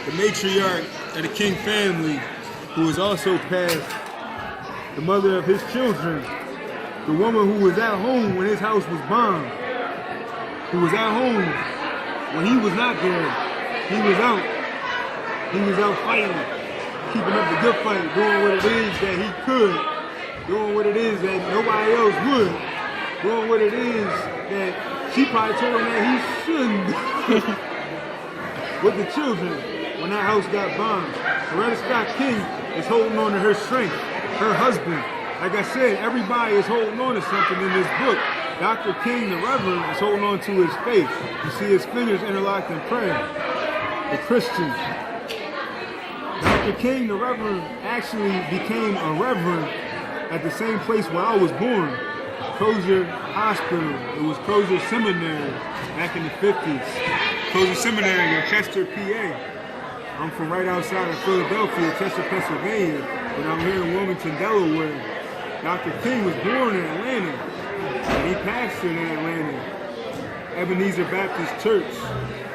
the matriarch of the King family, who was also passed, the mother of his children, the woman who was at home when his house was bombed, who was at home when he was not there. He was out. He was out fighting, keeping up the good fight, doing what it is that he could, doing what it is that nobody else would, doing what it is that she probably told him that he shouldn't do with the children when that house got bombed. Coretta Scott King is holding on to her strength, her husband. Like I said, everybody is holding on to something in this book. Dr. King, the Reverend, is holding on to his faith. You see his fingers interlocked in prayer. The Christian. Dr. King, the Reverend, actually became a reverend at the same place where I was born, Crozier Hospital. It was Crozier Seminary back in the 50s. Crozier Seminary in Chester, PA. I'm from right outside of Philadelphia, Chester, Pennsylvania, but I'm here in Wilmington, Delaware. Dr. King was born in Atlanta, and he pastored in Atlanta, Ebenezer Baptist Church.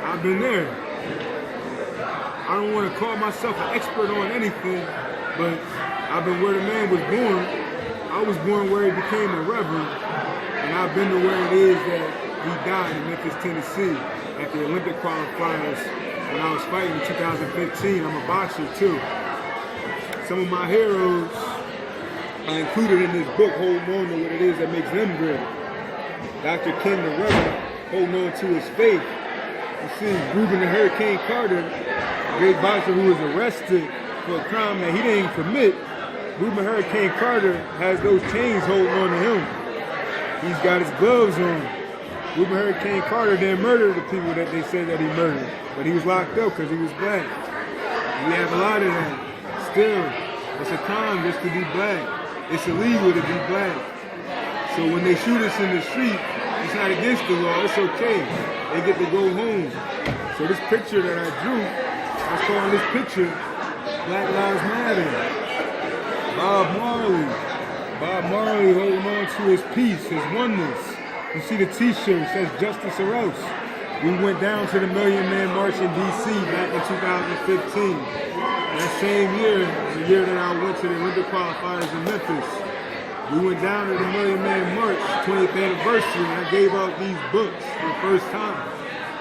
I've been there. I don't want to call myself an expert on anything, but I've been where the man was born. I was born where he became a reverend, and I've been to where it is that he died in Memphis, Tennessee, at the Olympic qualifiers when I was fighting in 2015. I'm a boxer too. Some of my heroes are included in this book, holding on to what it is that makes them great. Dr. King, the Reverend, holding on to his faith. You see, Reuben the Hurricane Carter, a great boxer who was arrested for a crime that he didn't commit. Reuben Hurricane Carter has those chains holding on to him. He's got his gloves on. Reuben Hurricane Carter didn't murder the people that they said that he murdered, but he was locked up because he was black. We have a lot of that. Still, it's a crime just to be black. It's illegal to be black. So when they shoot us in the street, it's not against the law, it's okay. They get to go home. So this picture that I drew, I was calling this picture Black Lives Matter. Bob Marley holding on to his peace, his oneness. You see the t-shirt says Justice or Else. We went down to the Million Man March in DC back in 2015. That same year, the year that I went to the Olympic qualifiers in Memphis, we went down to the Million Man March, 20th anniversary, and I gave out these books for the first time.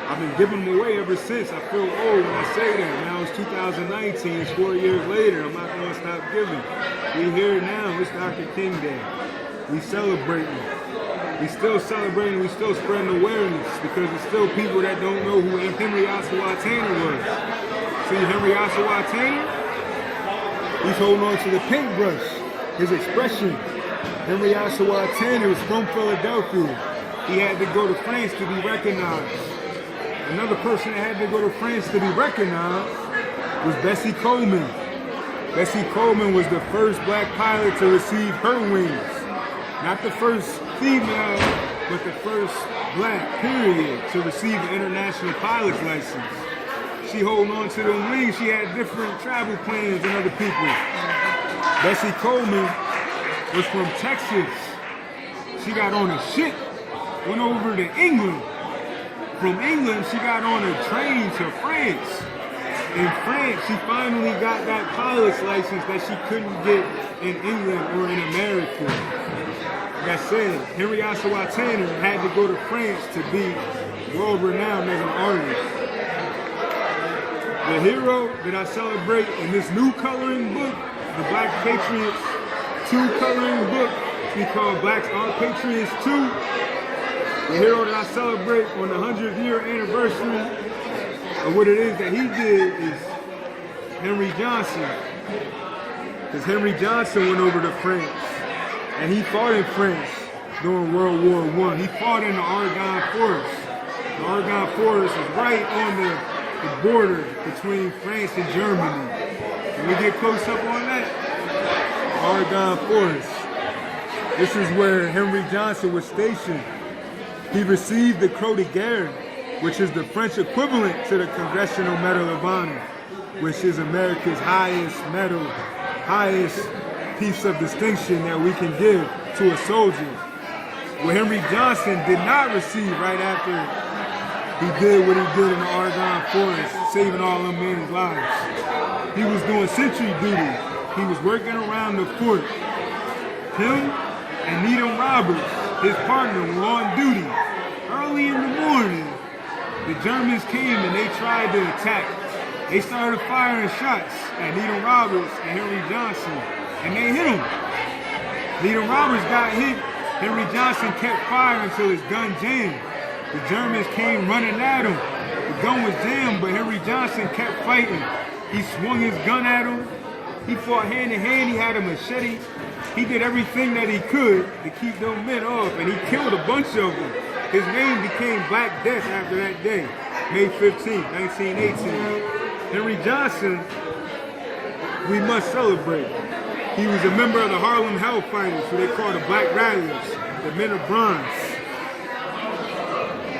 I've been giving them away ever since. I feel old when I say that. Now it's 2019, it's 4 years later. I'm not going to stop giving. We're here now. It's Dr. King Day. We celebrating. We still celebrating. We still spreading awareness because there's still people that don't know who Henry Ossawa Tanner was. See Henry Ossawa Tanner? He's holding on to the paintbrush. His expression. Henry Ossawa Tanner was from Philadelphia. He had to go to France to be recognized. Another person that had to go to France to be recognized was Bessie Coleman. Bessie Coleman was the first black pilot to receive her wings. Not the first female, but the first black, period, to receive an international pilot's license. She holding on to them wings. She had different travel plans than other people. Bessie Coleman was from Texas. She got on a ship, went over to England. From England, she got on a train to France. In France, she finally got that pilot's license that she couldn't get in England or in America. Like I said, Henry Ossawa Tanner had to go to France to be world-renowned as an artist. The hero that I celebrate in this new coloring book, the Black Patriots 2 coloring book, it's called Blacks Are Patriots 2. The hero that I celebrate on the 100th year anniversary of what it is that he did is Henry Johnson. Because Henry Johnson went over to France and he fought in France during World War I. He fought in the Argonne Forest. The Argonne Forest is right on the border between France and Germany. Can we get close up on that? Argonne Forest. This is where Henry Johnson was stationed. He received the Croix de Guerre, which is the French equivalent to the Congressional Medal of Honor, which is America's highest medal, highest piece of distinction that we can give to a soldier. What Henry Johnson did not receive right after He did what he did in the Oregon forest, saving all them men's lives. He was doing sentry duty. He was working around the fort. Him and Needham Roberts, his partner, were on duty. Early in the morning, the Germans came and they tried to attack. They started firing shots at Needham Roberts and Henry Johnson, and they hit him. Needham Roberts got hit. Henry Johnson kept firing until his gun jammed. The Germans came running at him. The gun was jammed, but Henry Johnson kept fighting. He swung his gun at him. He fought hand in hand. He had a machete. He did everything that he could to keep them men off, and he killed a bunch of them. His name became Black Death after that day, May 15, 1918. Henry Johnson, we must celebrate. He was a member of the Harlem Hellfighters, who they call the Black Rattlers, the Men of Bronze.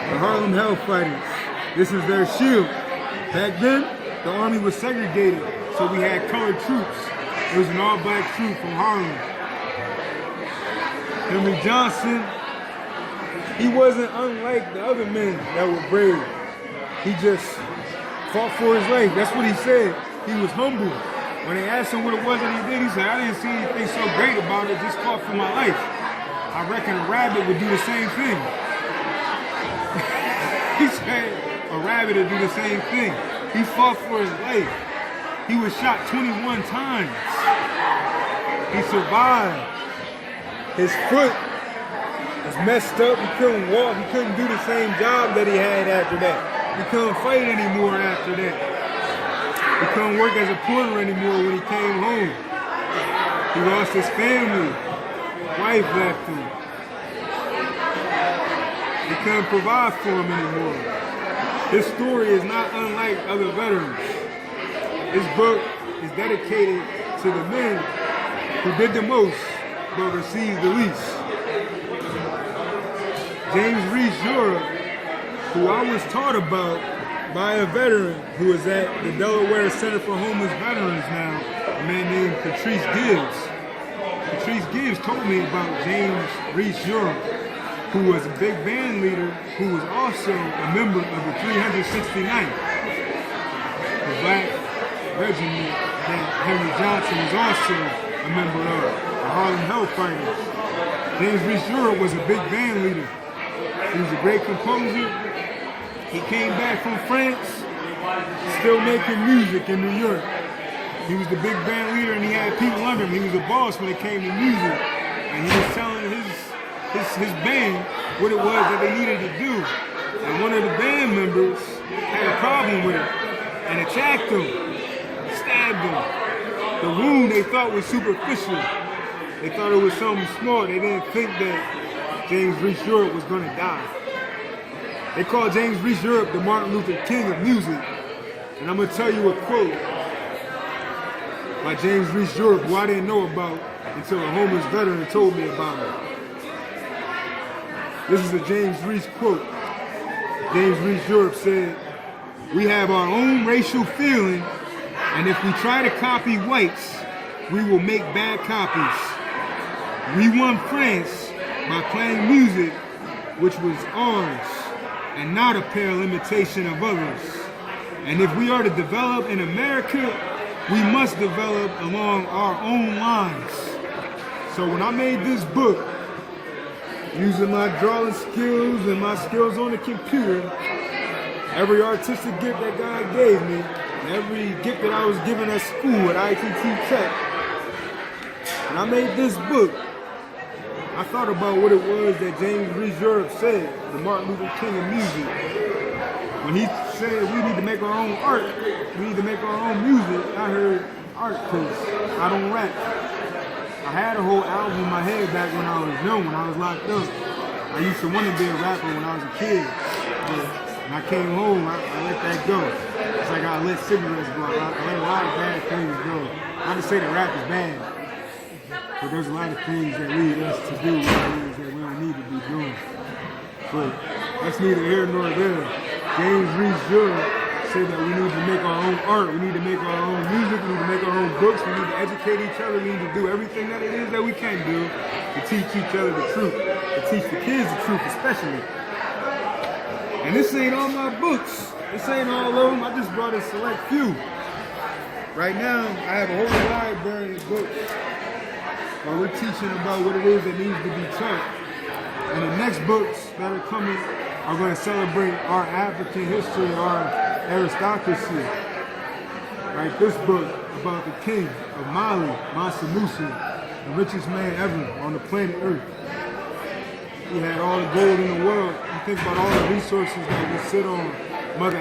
The Harlem Hellfighters. This is their shield. Back then, the army was segregated, so we had colored troops. It was an all-black troop from Harlem. Henry Johnson, he wasn't unlike the other men that were brave. He just fought for his life. That's what he said. He was humble. When they asked him what it was that he did, he said, I didn't see anything so great about it, just fought for my life. I reckon a rabbit would do the same thing. He said a rabbit would do the same thing. He fought for his life. He was shot 21 times. He survived. His foot was messed up. He couldn't walk. He couldn't do the same job that he had after that. He couldn't fight anymore after that. He couldn't work as a porter anymore when he came home. He lost his family. Wife left him. He couldn't provide for him anymore. His story is not unlike other veterans. This book is dedicated to the men who did the most but received the least. James Reese Europe, who I was taught about by a veteran who is at the Delaware Center for Homeless Veterans now, a man named Patrice Gibbs. Patrice Gibbs told me about James Reese Europe, who was a big band leader who was also a member of the 369th, the black regiment that Henry Johnson was also a member of, the Harlem Hellfighters. James Reese Europe was a big band leader. He was a great composer. He came back from France, still making music in New York. He was the big band leader and he had people under him. He was a boss when it came to music. And he was telling his band what it was that they needed to do. And one of the band members had a problem with it and attacked him, stabbed him. The wound they thought was superficial. They thought it was something small. They didn't think that James Reese Europe was going to die. They called James Reese Europe the Martin Luther King of music. And I'm going to tell you a quote by James Reese Europe, who I didn't know about until a homeless veteran told me about it. This is a James Reese quote. James Reese Europe said, "We have our own racial feeling, and if we try to copy whites, we will make bad copies. We won France by playing music which was ours, and not a pale imitation of others. And if we are to develop in America, we must develop along our own lines." So when I made this book, using my drawing skills and my skills on the computer, every artistic gift that God gave me, every gift that I was given at school at ITT Tech, when I made this book, I thought about what it was that James Reese Europe said, the Martin Luther King of music. When he said we need to make our own art, we need to make our own music, I heard art because I don't rap. I had a whole album in my head back when I was young, when I was locked up. I used to want to be a rapper when I was a kid. But when I came home, I let that go. It's like I let cigarettes go. I let a lot of bad things go. Not to say that rap is bad, but there's a lot of things that lead us to do things that we don't need to be doing. But that's neither here nor there. James Reese Europe said that we need to make our own art, we need to make our own music, we need to make our own books, we need to educate each other, we need to do everything that it is that we can do to teach each other the truth, to teach the kids the truth especially. And this ain't all my books. This ain't all of them. I just brought a select few. Right now, I have a whole library of books while we're teaching about what it is that needs to be taught. And the next books that are coming are going to celebrate our African history, our aristocracy. Right, this book about the king of Mali, Mansa Musa, the richest man ever on the planet Earth. He had all the gold in the world. You think about all the resources that we sit on Mother